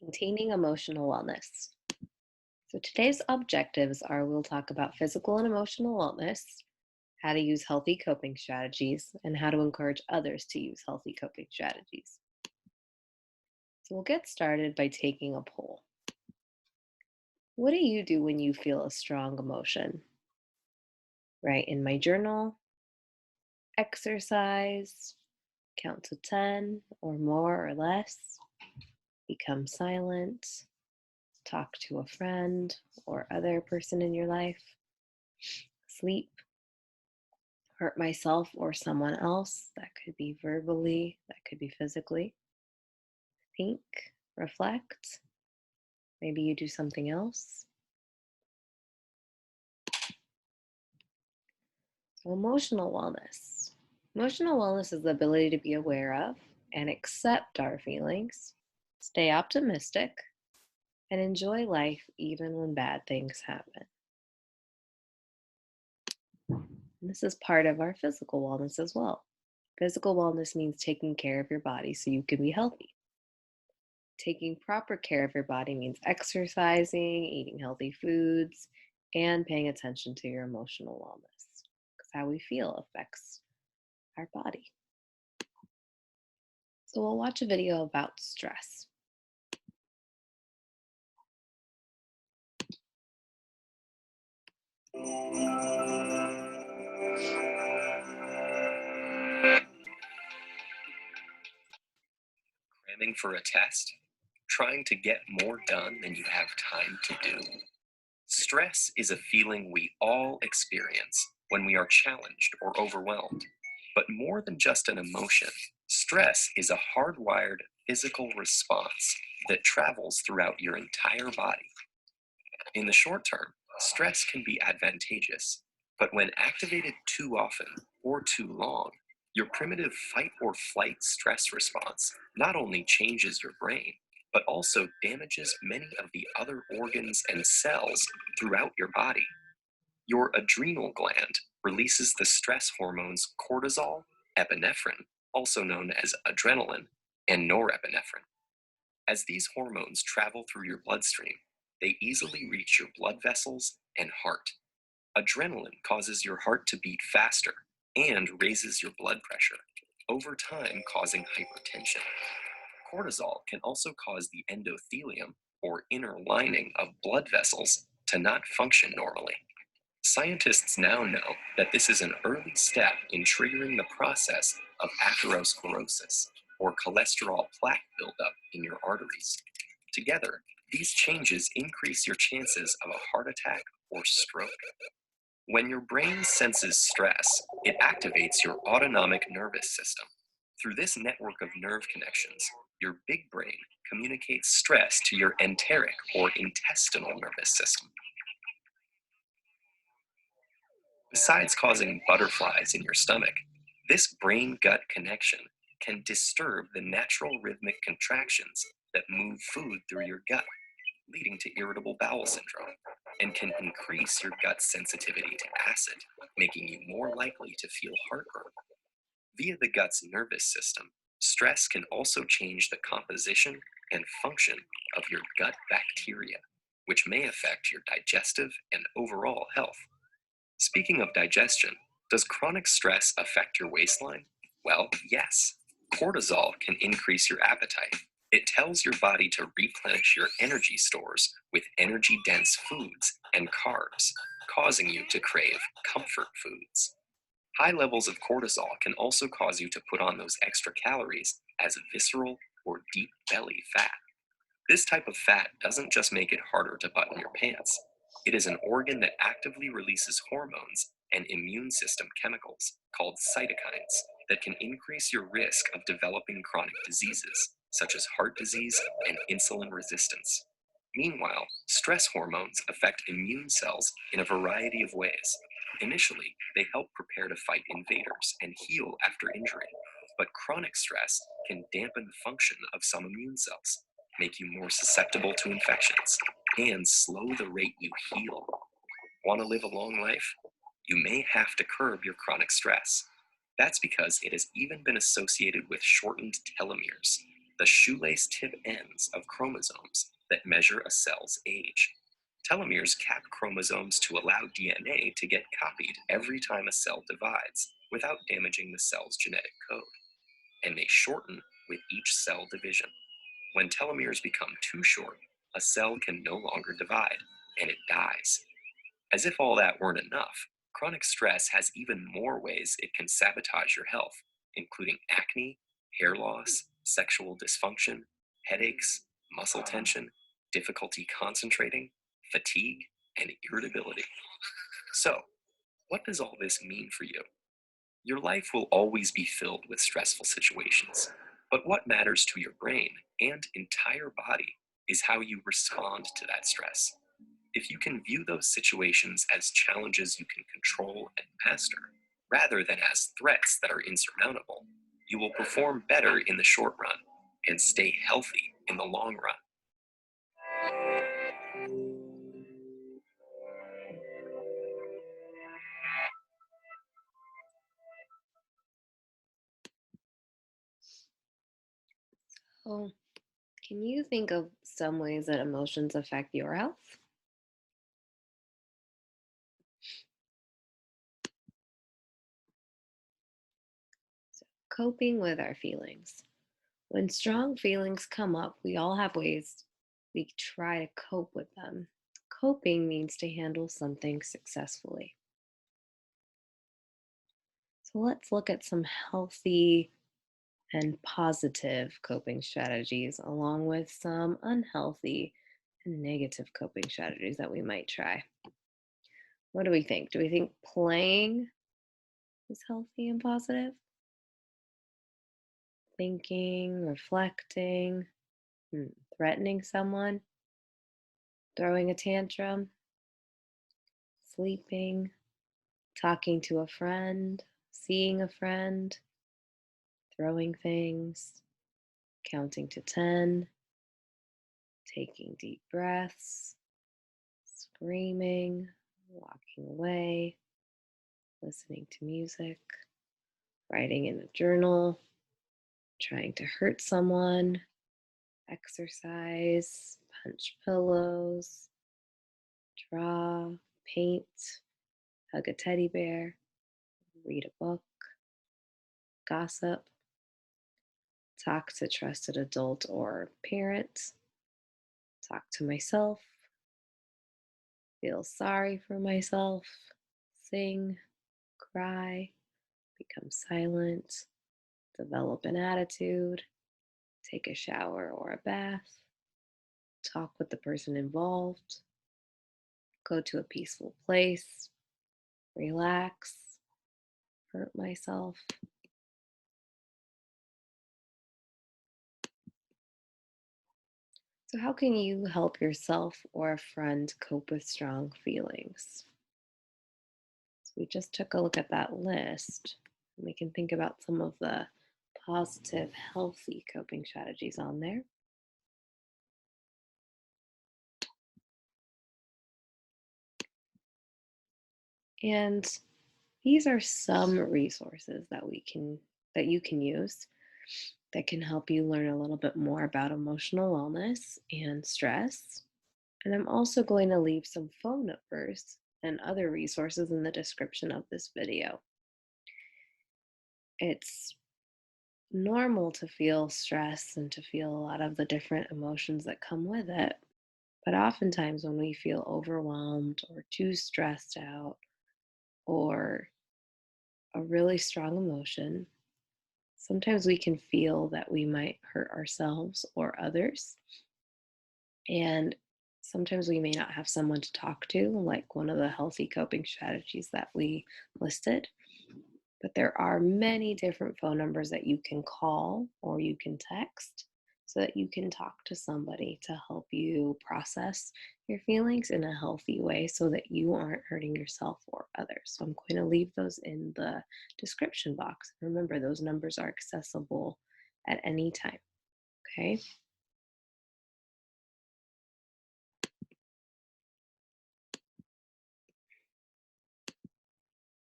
Maintaining emotional wellness. So today's objectives are we'll talk about physical and emotional wellness, how to use healthy coping strategies, and how to encourage others to use healthy coping strategies. So we'll get started by taking a poll. What do you do when you feel a strong emotion? Write in my journal, exercise, count to 10 or more or less, become silent, talk to a friend or other person in your life, sleep, hurt myself or someone else. That could be verbally, that could be physically. Think, reflect. Maybe you do something else. So, emotional wellness. Emotional wellness is the ability to be aware of and accept our feelings, stay optimistic, and enjoy life even when bad things happen. And this is part of our physical wellness as well. Physical wellness means taking care of your body so you can be healthy. Taking proper care of your body means exercising, eating healthy foods, and paying attention to your emotional wellness. Because how we feel affects our body. So we'll watch a video about stress. Cramming for a test, trying to get more done than you have time to do. Stress is a feeling we all experience when we are challenged or overwhelmed. But more than just an emotion, stress is a hardwired physical response that travels throughout your entire body. In the short term, stress can be advantageous, but when activated too often or too long, your primitive fight or flight stress response not only changes your brain, but also damages many of the other organs and cells throughout your body. Your adrenal gland releases the stress hormones cortisol, epinephrine, also known as adrenaline, and norepinephrine. As these hormones travel through your bloodstream, they easily reach your blood vessels and heart. Adrenaline causes your heart to beat faster and raises your blood pressure, over time causing hypertension. Cortisol can also cause the endothelium, or inner lining of blood vessels, to not function normally. Scientists now know that this is an early step in triggering the process of atherosclerosis, or cholesterol plaque buildup in your arteries. Together, these changes increase your chances of a heart attack or stroke. When your brain senses stress, it activates your autonomic nervous system. Through this network of nerve connections, your big brain communicates stress to your enteric or intestinal nervous system. Besides causing butterflies in your stomach, this brain-gut connection can disturb the natural rhythmic contractions that move food through your gut, leading to irritable bowel syndrome, and can increase your gut's sensitivity to acid, making you more likely to feel heartburn. Via the gut's nervous system, stress can also change the composition and function of your gut bacteria, which may affect your digestive and overall health. Speaking of digestion, does chronic stress affect your waistline? Well, yes. Cortisol can increase your appetite. It tells your body to replenish your energy stores with energy-dense foods and carbs, causing you to crave comfort foods. High levels of cortisol can also cause you to put on those extra calories as visceral or deep belly fat. This type of fat doesn't just make it harder to button your pants. It is an organ that actively releases hormones and immune system chemicals called cytokines that can increase your risk of developing chronic diseases, such as heart disease and insulin resistance. Meanwhile, stress hormones affect immune cells in a variety of ways. Initially, they help prepare to fight invaders and heal after injury, but chronic stress can dampen the function of some immune cells, make you more susceptible to infections, and slow the rate you heal. Want to live a long life? You may have to curb your chronic stress. That's because it has even been associated with shortened telomeres. the shoelace tip ends of chromosomes that measure a cell's age. Telomeres cap chromosomes to allow DNA to get copied every time a cell divides without damaging the cell's genetic code, and they shorten with each cell division. When telomeres become too short, a cell can no longer divide, and it dies. As if all that weren't enough, chronic stress has even more ways it can sabotage your health, including acne, hair loss, sexual dysfunction, headaches, muscle tension, difficulty concentrating, fatigue, and irritability. So, what does all this mean for you? Your life will always be filled with stressful situations, but what matters to your brain and entire body is how you respond to that stress. If you can view those situations as challenges you can control and master, rather than as threats that are insurmountable, you will perform better in the short run and stay healthy in the long run. Oh, can you think of some ways that emotions affect your health? So, coping with our feelings. When strong feelings come up, we all have ways we try to cope with them. Coping means to handle something successfully. So let's look at some healthy and positive coping strategies, along with some unhealthy and negative coping strategies that we might try. What do we think? Do we think playing is healthy and positive? Thinking, reflecting, threatening someone, throwing a tantrum, sleeping, talking to a friend, seeing a friend, throwing things, counting to 10, taking deep breaths, screaming, walking away, listening to music, writing in a journal, trying to hurt someone, exercise, punch pillows, draw, paint, hug a teddy bear, read a book, gossip, talk to trusted adult or parent, talk to myself, feel sorry for myself, sing, cry, become silent, develop an attitude, take a shower or a bath, talk with the person involved, go to a peaceful place, relax, hurt myself. So, how can you help yourself or a friend cope with strong feelings? So, we just took a look at that list. And we can think about some of the positive, healthy coping strategies on there. And these are some resources that you can use that can help you learn a little bit more about emotional wellness and stress. And I'm also going to leave some phone numbers and other resources in the description of this video. It's normal to feel stress and to feel a lot of the different emotions that come with it. But oftentimes, when we feel overwhelmed or too stressed out or a really strong emotion, sometimes we can feel that we might hurt ourselves or others. And sometimes we may not have someone to talk to, like one of the healthy coping strategies that we listed. But there are many different phone numbers that you can call or you can text so that you can talk to somebody to help you process your feelings in a healthy way so that you aren't hurting yourself or others. So I'm going to leave those in the description box. Remember, those numbers are accessible at any time. Okay.